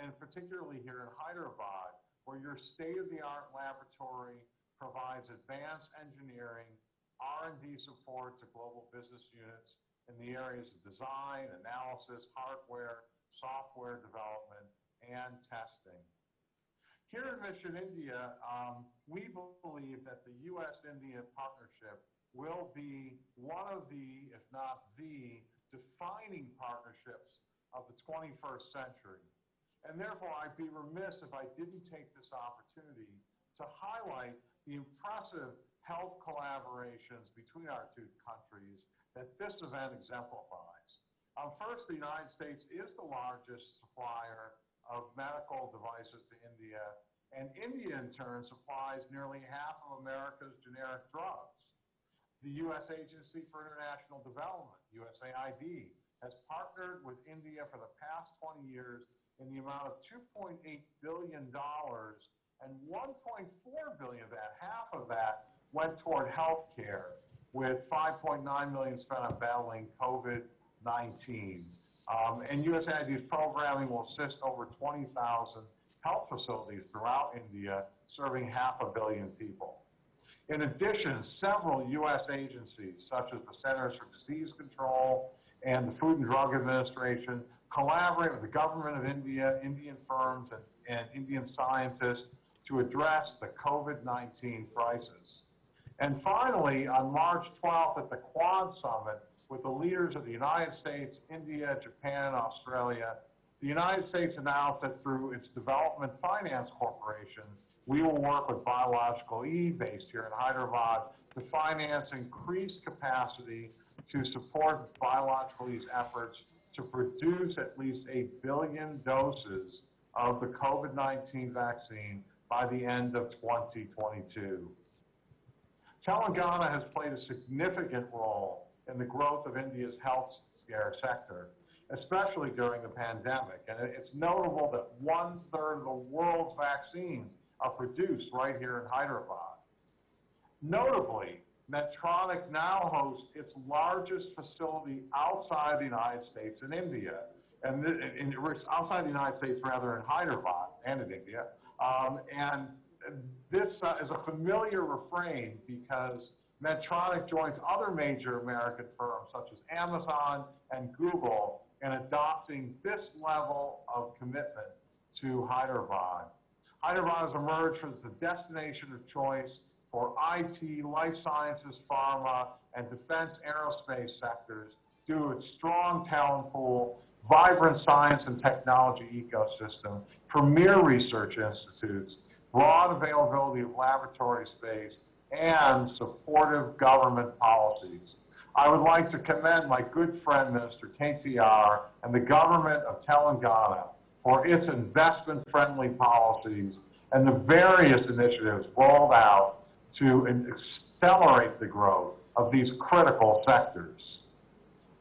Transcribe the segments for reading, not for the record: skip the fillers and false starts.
and particularly here in Hyderabad, where your state-of-the-art laboratory provides advanced engineering, R&D support to global business units in the areas of design, analysis, hardware, software development, and testing. Here in Mission India, we believe that the U.S.-India partnership will be one of the, if not the, defining partnerships of the 21st century. And therefore, I'd be remiss if I didn't take this opportunity to highlight the impressive health collaborations between our two countries that this event exemplifies. First, the United States is the largest supplier of medical devices to India, and India in turn supplies nearly half of America's generic drugs. The U.S. Agency for International Development, USAID, has partnered with India for the past 20 years in the amount of $2.8 billion, and $1.4 billion of that, half of that, went toward health care, with $5.9 million spent on battling COVID-19. And USAID's programming will assist over 20,000 health facilities throughout India, serving 500 million people. In addition, several U.S. agencies, such as the Centers for Disease Control and the Food and Drug Administration, collaborate with the government of India, Indian firms, and Indian scientists to address the COVID-19 crisis. And finally, on March 12th at the Quad Summit, with the leaders of the United States, India, Japan, and Australia, the United States announced that through its Development Finance Corporation, we will work with Biological E, based here in Hyderabad, to finance increased capacity to support Biological E's efforts to produce at least 8 billion doses of the COVID-19 vaccine by the end of 2022. Telangana has played a significant role in the growth of India's healthcare sector, especially during the pandemic. And it's notable that 1/3 of the world's vaccines are produced right here in Hyderabad. Notably, Medtronic now hosts its largest facility outside the United States in India, and outside the United States, rather, in Hyderabad and in India. And this is a familiar refrain because Medtronic joins other major American firms such as Amazon and Google in adopting this level of commitment to Hyderabad. Hyderabad has emerged as the destination of choice for IT, life sciences, pharma, and defense aerospace sectors due to its strong talent pool, vibrant science and technology ecosystem, premier research institutes, broad availability of laboratory space, and supportive government policies. I would like to commend my good friend, Minister KTR, and the government of Telangana for its investment-friendly policies and the various initiatives rolled out to accelerate the growth of these critical sectors.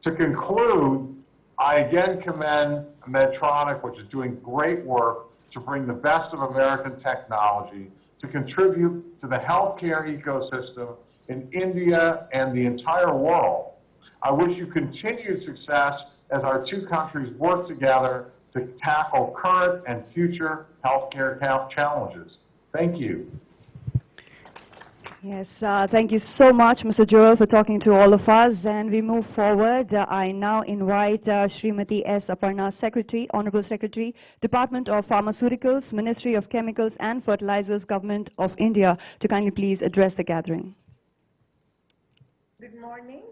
To conclude, I again commend Medtronic, which is doing great work to bring the best of American technology to contribute to the healthcare ecosystem in India and the entire world. I wish you continued success as our two countries work together to tackle current and future healthcare challenges. Thank you. Yes, thank you so much, Mr. Joel, for talking to all of us. And we move forward. I now invite Srimati S. Aparna, Secretary, Honorable Secretary, Department of Pharmaceuticals, Ministry of Chemicals and Fertilizers, Government of India, to kindly please address the gathering. Good morning.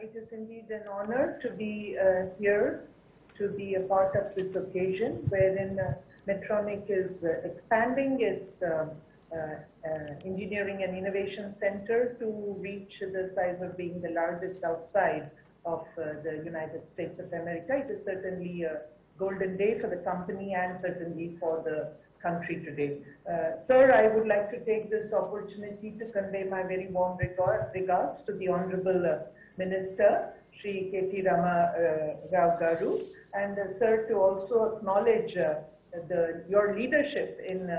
It is indeed an honor to be here, to be a part of this occasion, wherein Medtronic is expanding its engineering and innovation center to reach the size of being the largest outside of the United States of America. It is certainly a golden day for the company and certainly for the country today. Sir, I would like to take this opportunity to convey my very warm regards to the Honorable Minister, Shri KT Rao Garu, and sir, to also acknowledge your leadership in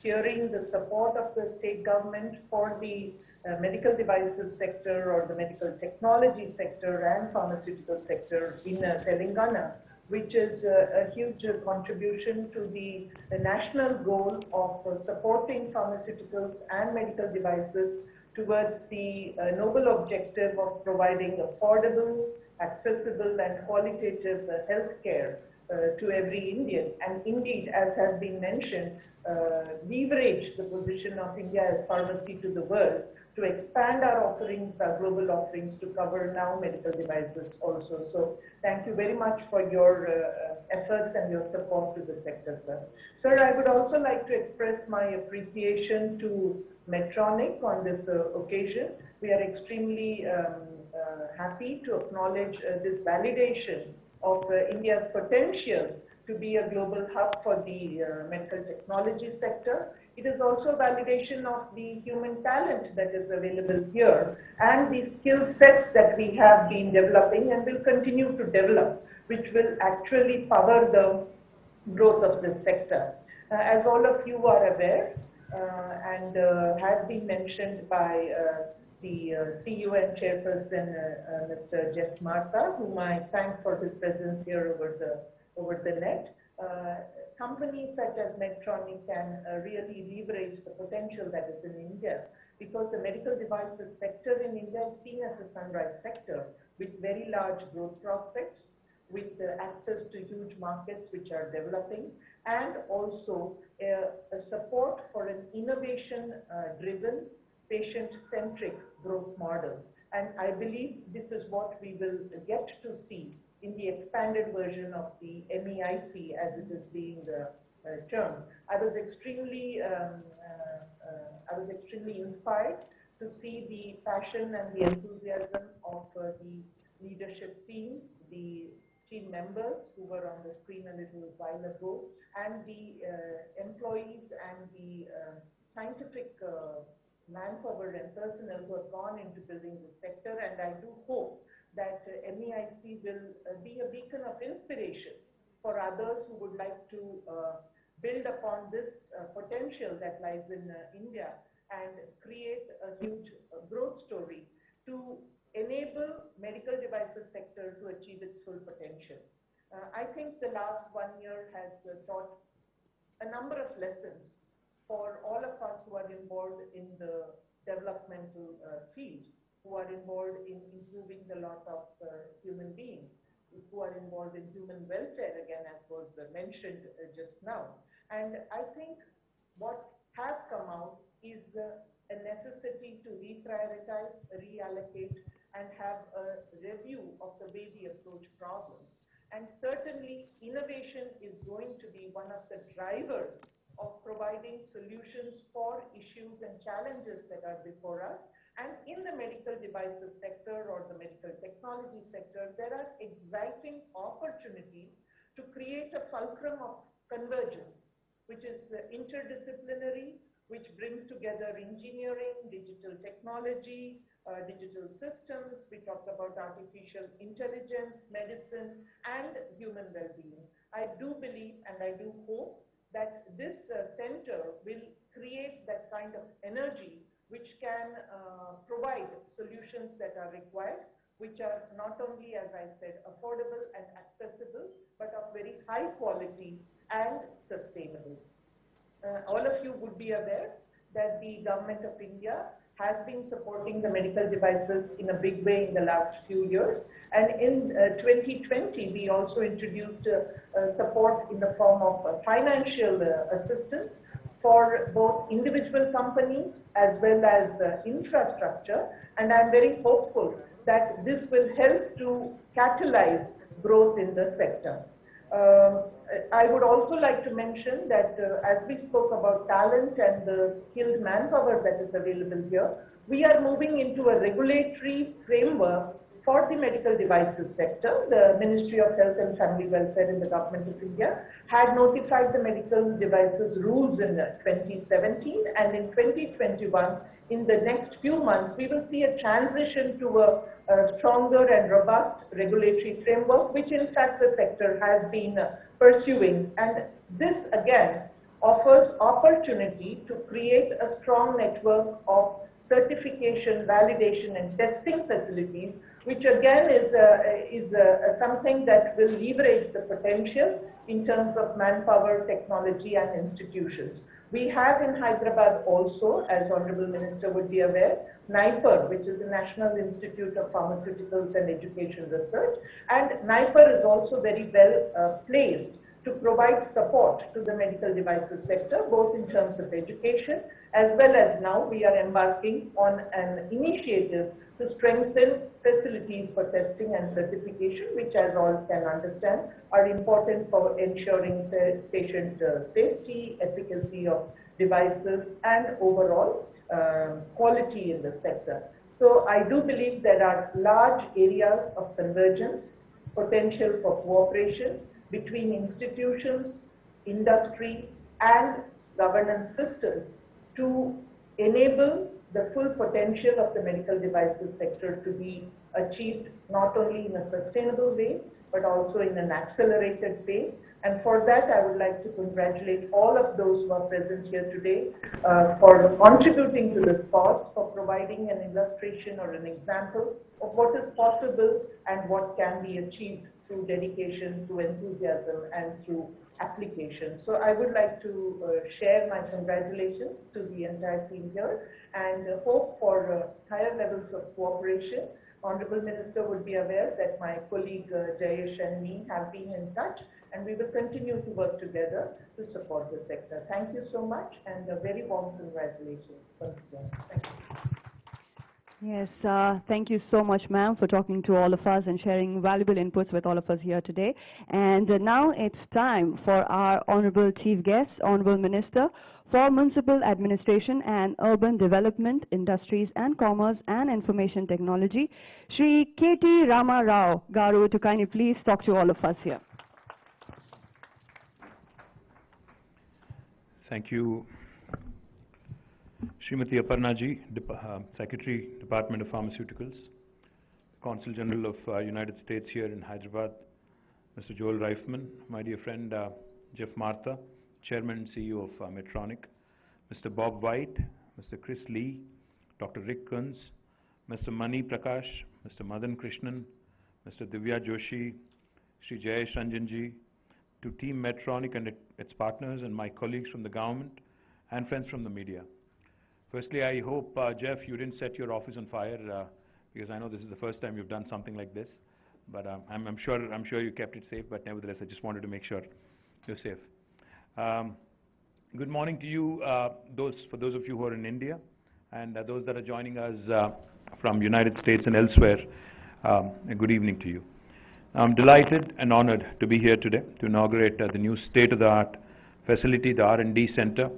steering the support of the state government for the medical devices sector or the medical technology sector and pharmaceutical sector in Telangana which is a huge contribution to the national goal of supporting pharmaceuticals and medical devices towards the noble objective of providing affordable, accessible, and qualitative health care to every Indian. And indeed, as has been mentioned, leverage the position of India as pharmacy to the world to expand our offerings, our global offerings, to cover now medical devices also. So thank you very much for your efforts and your support to the sector, sir. Sir, I would also like to express my appreciation to Medtronic on this occasion. We are extremely happy to acknowledge this validation of India's potential to be a global hub for the medical technology sector. It is also a validation of the human talent that is available here and the skill sets that we have been developing and will continue to develop, which will actually power the growth of this sector. As all of you are aware, and has been mentioned by the CEO and Chairperson, Mr. Jeff Martha, whom I thank for his presence here over the net. Companies such as Medtronic can really leverage the potential that is in India, because the medical devices sector in India is seen as a sunrise sector with very large growth prospects, with access to huge markets which are developing, and also a support for an innovation-driven, patient-centric growth model. And I believe this is what we will get to see in the expanded version of the MEIC, as it is being termed. I was extremely inspired to see the passion and the enthusiasm of the leadership team, the team members who were on the screen a little while ago, and the employees and the scientific manpower and personnel who have gone into building this sector. And I do hope that MEIC will be a beacon of inspiration for others who would like to build upon this potential that lies in India and create a huge growth story to enable medical devices sector to achieve its full potential. I think the last 1 year has taught a number of lessons for all of us who are involved in the developmental field, who are involved in improving the lot of human beings, who are involved in human welfare, again, as was mentioned just now. And I think what has come out is a necessity to reprioritize, reallocate, and have a review of the way we approach problems. And certainly, innovation is going to be one of the drivers of providing solutions for issues and challenges that are before us. And in the medical devices sector or the medical technology sector, there are exciting opportunities to create a fulcrum of convergence, which is interdisciplinary, which brings together engineering, digital technology, digital systems. We talked about artificial intelligence, medicine, and human well-being. I do believe and I do hope that this center will create that kind of energy which can provide solutions that are required, which are not only, as I said, affordable and accessible, but of very high quality and sustainable. All of you would be aware that the government of India has been supporting the medical devices in a big way in the last few years. And in 2020, we also introduced support in the form of financial assistance for both individual companies as well as infrastructure. And I'm very hopeful that this will help to catalyze growth in the sector. I would also like to mention that as we spoke about talent and the skilled manpower that is available here, we are moving into a regulatory framework for the medical devices sector. The Ministry of Health and Family Welfare in the Government of India had notified the medical devices rules in 2017, and in 2021, in the next few months, we will see a transition to a stronger and robust regulatory framework, which in fact the sector has been pursuing. And this again offers opportunity to create a strong network of certification, validation, and testing facilities, which again is something that will leverage the potential in terms of manpower, technology, and institutions. We have in Hyderabad also, as Honorable Minister would be aware, NIPER, which is the National Institute of Pharmaceuticals and Education Research, and NIPER is also very well placed to provide support to the medical devices sector, both in terms of education, as well as now we are embarking on an initiative to strengthen facilities for testing and certification, which, as all can understand, are important for ensuring the patient safety, efficacy of devices, and overall quality in the sector. So I do believe there are large areas of convergence, potential for cooperation between institutions, industry, and governance systems to enable the full potential of the medical devices sector to be achieved not only in a sustainable way, but also in an accelerated pace. And for that, I would like to congratulate all of those who are present here today for contributing to this cause, for providing an illustration or an example of what is possible and what can be achieved through dedication, through enthusiasm, and through application. So I would like to share my congratulations to the entire team here and hope for higher levels of cooperation. Honorable Minister would be aware that my colleague Jayesh and me have been in touch, and we will continue to work together to support the sector. Thank you so much, and a very warm congratulations once again. Thank you. Yes, thank you so much, ma'am, for talking to all of us and sharing valuable inputs with all of us here today. And now it's time for our Honorable Chief Guest, Honorable Minister for Municipal Administration and Urban Development, Industries and Commerce and Information Technology, Shri K.T. Rama Rao Garu, to kindly please talk to all of us here. Thank you, Srimati Aparna ji, Secretary, Department of Pharmaceuticals, Consul General of United States here in Hyderabad, Mr. Joel Reifman, my dear friend Jeff Martha, Chairman and CEO of Medtronic, Mr. Bob White, Mr. Chris Lee, Dr. Rick Kunz, Mr. Mani Prakash, Mr. Madan Krishnan, Mr. Divya Joshi, Shri Jayesh Ranjanji, to Team Medtronic and its partners and my colleagues from the government and friends from the media. Firstly, I hope, Jeff, you didn't set your office on fire because I know this is the first time you've done something like this. But I'm sure you kept it safe. But nevertheless, I just wanted to make sure you're safe. Good morning to you, for those of you who are in India, and those that are joining us from United States and elsewhere. A good evening to you. I'm delighted and honored to be here today to inaugurate the new state-of-the-art facility, the R&D Center,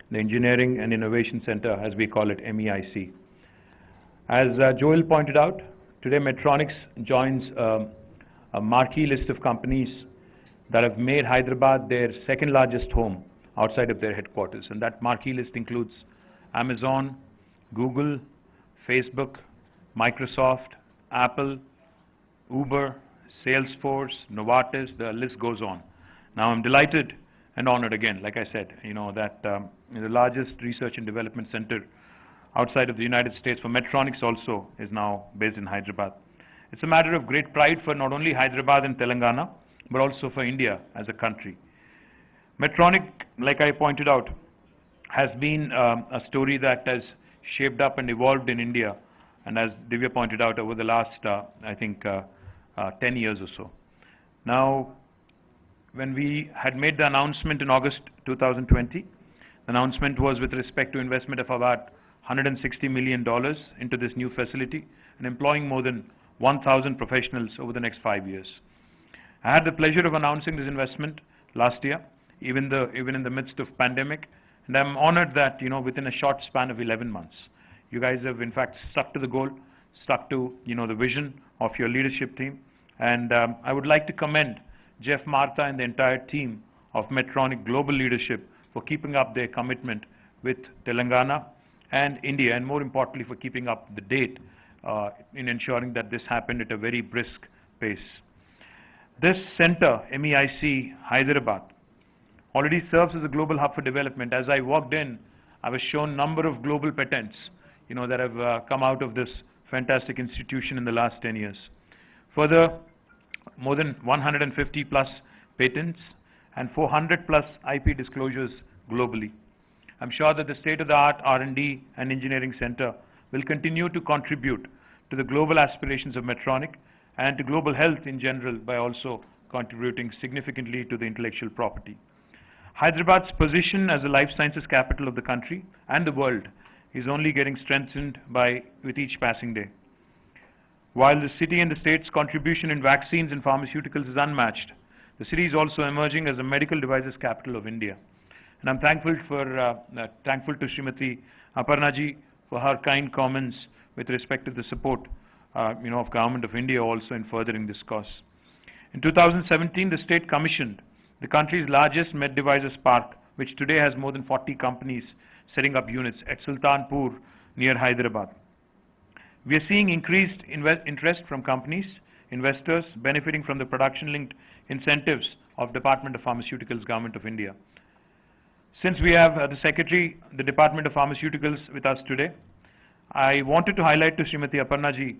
the Engineering and Innovation Center, as we call it, MEIC. As Joel pointed out, today Medtronic joins a marquee list of companies that have made Hyderabad their second largest home outside of their headquarters. And that marquee list includes Amazon, Google, Facebook, Microsoft, Apple, Uber, Salesforce, Novartis, the list goes on. Now I'm delighted and honored again, like I said, that the largest research and development center outside of the United States for Medtronic also is now based in Hyderabad. It's a matter of great pride for not only Hyderabad and Telangana, but also for India as a country. Medtronic, like I pointed out, has been a story that has shaped up and evolved in India, and as Divya pointed out, over the last, I think, 10 years or so. Now, when we had made the announcement in August 2020, the announcement was with respect to investment of about $160 million into this new facility and employing more than 1,000 professionals over the next 5 years. I had the pleasure of announcing this investment last year, even in the midst of pandemic, and I'm honored that within a short span of 11 months, you guys have in fact stuck to the goal, stuck to the vision of your leadership team, and I would like to commend Jeff Martha and the entire team of Medtronic Global Leadership for keeping up their commitment with Telangana and India, and more importantly for keeping up the date in ensuring that this happened at a very brisk pace. This center, MEIC Hyderabad, already serves as a global hub for development. As I walked in, I was shown a number of global patents that have come out of this fantastic institution in the last 10 years. Further, more than 150 plus patents and 400 plus IP disclosures globally. I'm sure that the state-of-the-art R&D and engineering center will continue to contribute to the global aspirations of Medtronic and to global health in general by also contributing significantly to the intellectual property. Hyderabad's position as a life sciences capital of the country and the world is only getting strengthened with each passing day. While the city and the state's contribution in vaccines and pharmaceuticals is unmatched, the city is also emerging as a medical devices capital of India. And I'm thankful to Srimati Aparnaji for her kind comments with respect to the support of Government of India also in furthering this cause. In 2017, the state commissioned the country's largest med devices park, which today has more than 40 companies setting up units at Sultanpur near Hyderabad. We are seeing increased interest from companies, investors benefiting from the production-linked incentives of Department of Pharmaceuticals, Government of India. Since we have the Secretary, the Department of Pharmaceuticals with us today, I wanted to highlight to Srimati Aparnaji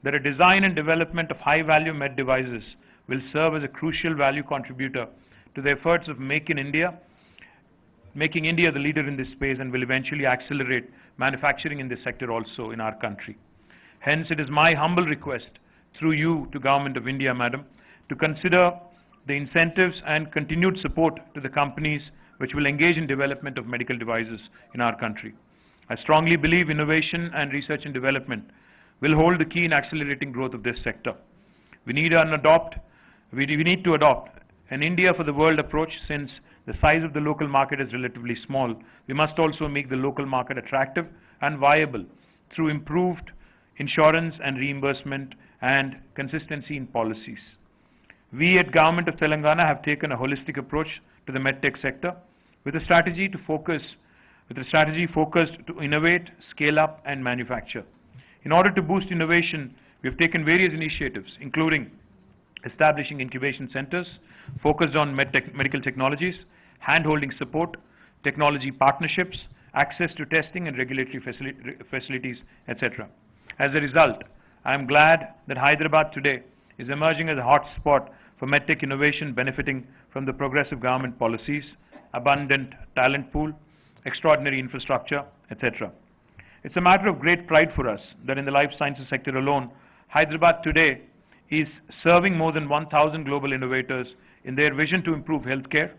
that a design and development of high-value med devices will serve as a crucial value contributor to the efforts of making India the leader in this space, and will eventually accelerate manufacturing in this sector also in our country. Hence, it is my humble request through you to Government of India, Madam, to consider the incentives and continued support to the companies which will engage in development of medical devices in our country. I strongly believe innovation and research and development will hold the key in accelerating growth of this sector. We need to adopt an India for the world approach. Since the size of the local market is relatively small, we must also make the local market attractive and viable through improved insurance and reimbursement and consistency in policies. We at Government of Telangana have taken a holistic approach to the medtech sector with a strategy focused to innovate, scale up and manufacture. In order to boost innovation, we have taken various initiatives, including establishing incubation centers focused on medical technologies, hand-holding support, technology partnerships, access to testing and regulatory facilities, etc. As a result, I am glad that Hyderabad today is emerging as a hot spot for medtech innovation, benefiting from the progressive government policies, abundant talent pool, extraordinary infrastructure, etc. It's a matter of great pride for us that in the life sciences sector alone, Hyderabad today is serving more than 1,000 global innovators in their vision to improve healthcare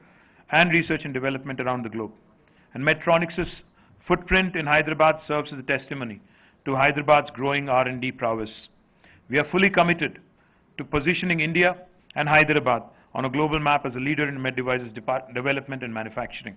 and research and development around the globe. And Medtronic's footprint in Hyderabad serves as a testimony to Hyderabad's growing R&D prowess. We are fully committed to positioning India and Hyderabad on a global map as a leader in med devices development and manufacturing.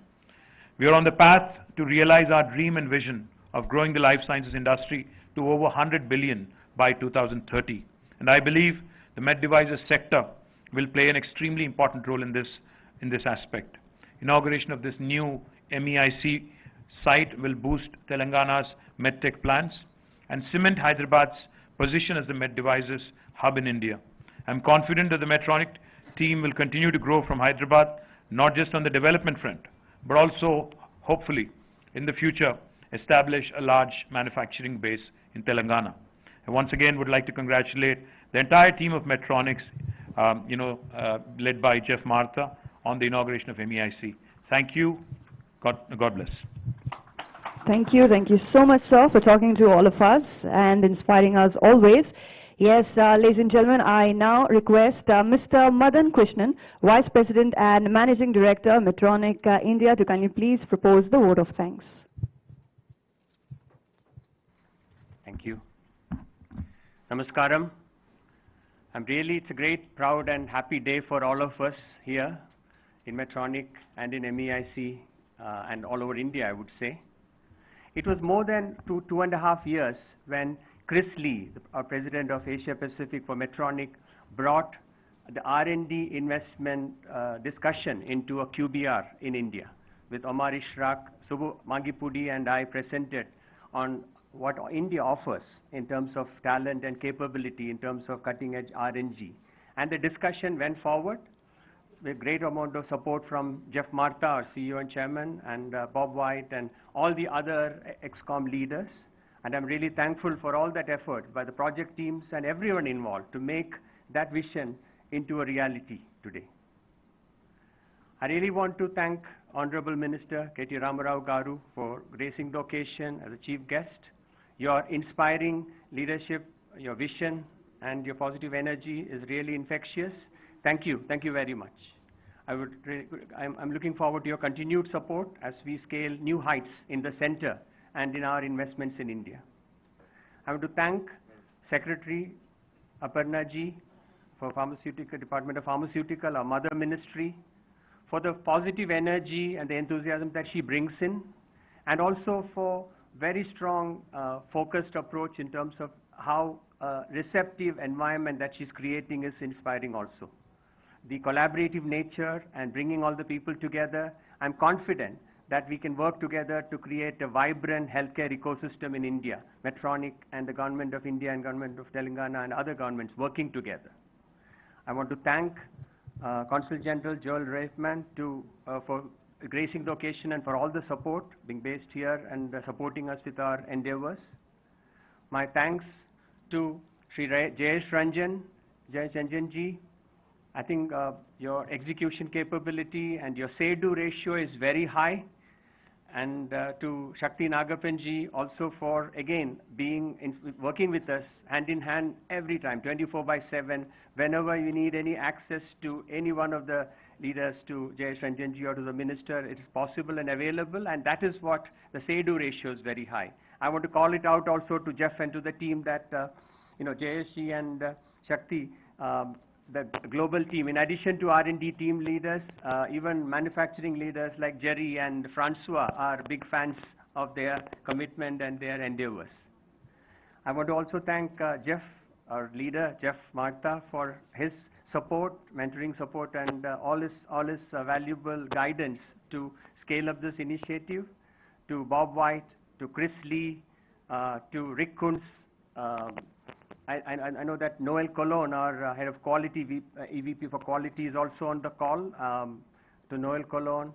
We are on the path to realize our dream and vision of growing the life sciences industry to over 100 billion by 2030. And I believe the med devices sector will play an extremely important role in this aspect. Inauguration of this new MEIC site will boost Telangana's medtech plans and cement Hyderabad's position as the med devices hub in India. I'm confident that the Medtronic team will continue to grow from Hyderabad, not just on the development front, but also, hopefully, in the future, establish a large manufacturing base in Telangana. I once again would like to congratulate the entire team of Medtronics, led by Jeff Martha, on the inauguration of MEIC. Thank you. God bless. Thank you so much, sir, for talking to all of us and inspiring us always. Yes, ladies and gentlemen, I now request Mr. Madan Krishnan, Vice President and Managing Director, Medtronic India, to kindly please propose the vote of thanks. Thank you. Namaskaram. It's a great, proud and happy day for all of us here in Medtronic and in MEIC and all over India, I would say. It was more than 2.5 years when Chris Lee, our President of Asia Pacific for Medtronic, brought the R&D investment discussion into a QBR in India, with Omar Ishraq, Subbu Mangipudi and I presented on what India offers in terms of talent and capability, in terms of cutting-edge R&D. And the discussion went forward with great amount of support from Jeff Martha, our CEO and Chairman, and Bob White, and all the other ExCom leaders. And I'm really thankful for all that effort by the project teams and everyone involved to make that vision into a reality today. I really want to thank Honorable Minister KTR Garu for gracing the occasion as a chief guest. Your inspiring leadership, your vision, and your positive energy is really infectious. Thank you very much. I'm looking forward to your continued support as we scale new heights in the center and in our investments in India. I want to thank Secretary Aparna ji for Department of Pharmaceutical, our mother ministry, for the positive energy and the enthusiasm that she brings in, and also for very strong focused approach in terms of how receptive environment that she's creating is inspiring also. The collaborative nature and bringing all the people together, I'm confident that we can work together to create a vibrant healthcare ecosystem in India, Medtronic and the Government of India and Government of Telangana and other governments working together. I want to thank Consul General Joel Reifman for gracing the occasion and for all the support, being based here and supporting us with our endeavors. My thanks to Sri Jayesh Ranjan ji. I think your execution capability and your say-do ratio is very high. And to Shakti Nagapanji also for, again, working with us hand in hand every time, 24/7, whenever you need any access to any one of the leaders, to Jayesh Ranjanji or to the minister, it is possible and available, and that is what the say-do ratio is very high. I want to call it out also to Jeff and to the team that, Jayesh ji and Shakti, the global team, in addition to R&D team leaders, even manufacturing leaders like Jerry and Francois are big fans of their commitment and their endeavors. I want to also thank Jeff, our leader, Jeff Martha, for his support, mentoring support, and all his valuable guidance to scale up this initiative, to Bob White, to Chris Lee, to Rick Kuntz. I know that Noel Colon, our head of quality, EVP for quality, is also on the call, to Noel Colon,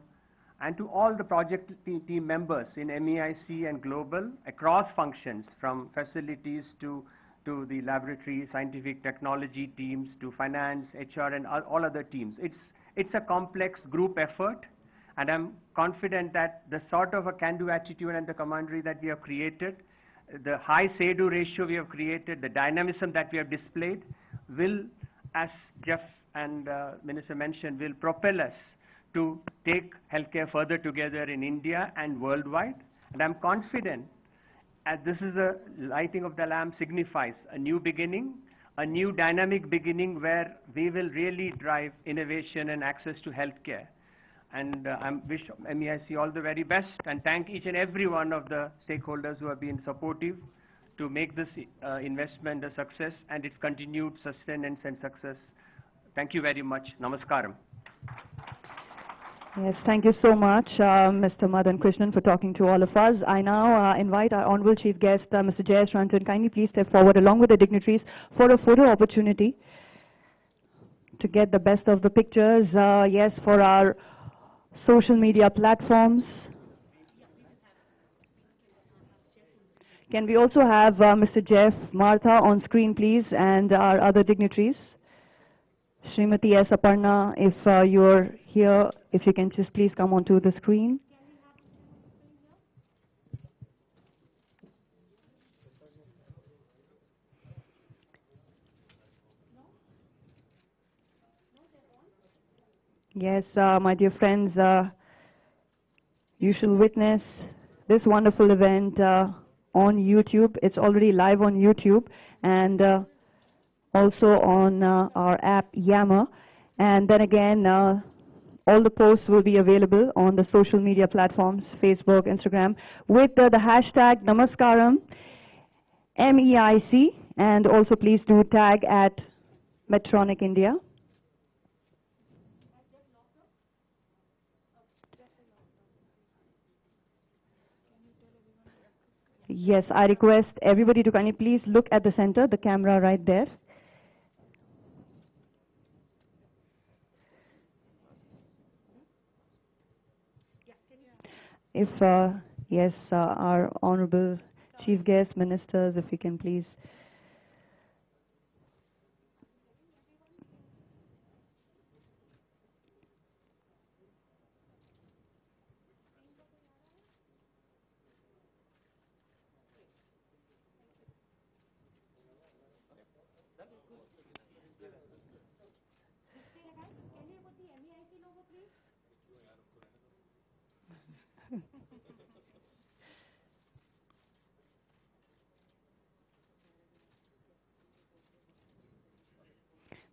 and to all the project team members in MEIC and global, across functions, from facilities to the laboratory, scientific technology teams, to finance, HR, and all other teams. It's a complex group effort, and I'm confident that the sort of a can-do attitude and the camaraderie that we have created, the high say-do ratio we have created, the dynamism that we have displayed will, as Jeff and Minister mentioned, will propel us to take healthcare further together in India and worldwide. And I'm confident, as this is a lighting of the lamp signifies a new beginning, a new dynamic beginning where we will really drive innovation and access to healthcare. And I wish MEIC all the very best, and thank each and every one of the stakeholders who have been supportive to make this investment a success and its continued sustenance and success. Thank you very much. Namaskaram. Yes, thank you so much, Mr. Madan Krishnan, for talking to all of us. I now invite our Honorable Chief Guest, Mr. Jayesh Ranjan. Kindly please step forward along with the dignitaries for a photo opportunity to get the best of the pictures. Yes, for our social media platforms. Can we also have Mr. Jeff Martha on screen, please, and our other dignitaries? Srimati S. Aparna, if you're here, if you can just please come onto the screen. Yes, my dear friends, you shall witness this wonderful event on YouTube. It's already live on YouTube and also on our app Yammer. And then again, all the posts will be available on the social media platforms, Facebook, Instagram, with the hashtag Namaskaram, MEIC, and also please do tag at Medtronic India. Yes, I request everybody to kindly please look at the center, the camera right there. If, yes, our Honorable chief guests, ministers, if you can please.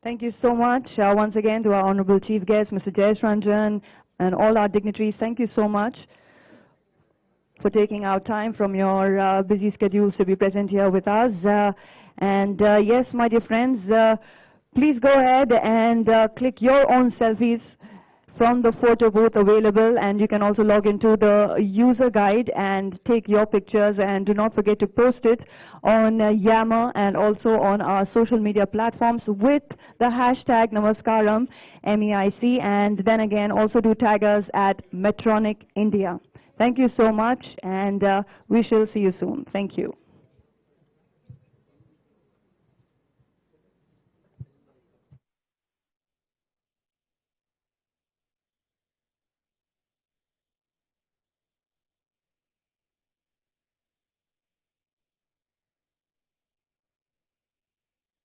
Thank you so much once again to our honorable chief guest, Mr. Jayesh Ranjan, and all our dignitaries. Thank you so much for taking out time from your busy schedules to be present here with us. Yes, my dear friends, please go ahead and click your own selfies from the photo booth available, and you can also log into the user guide and take your pictures, and do not forget to post it on Yammer and also on our social media platforms with the hashtag Namaskaram MEIC, and then again also do tag us at Medtronic India. Thank you so much, and we shall see you soon. Thank you.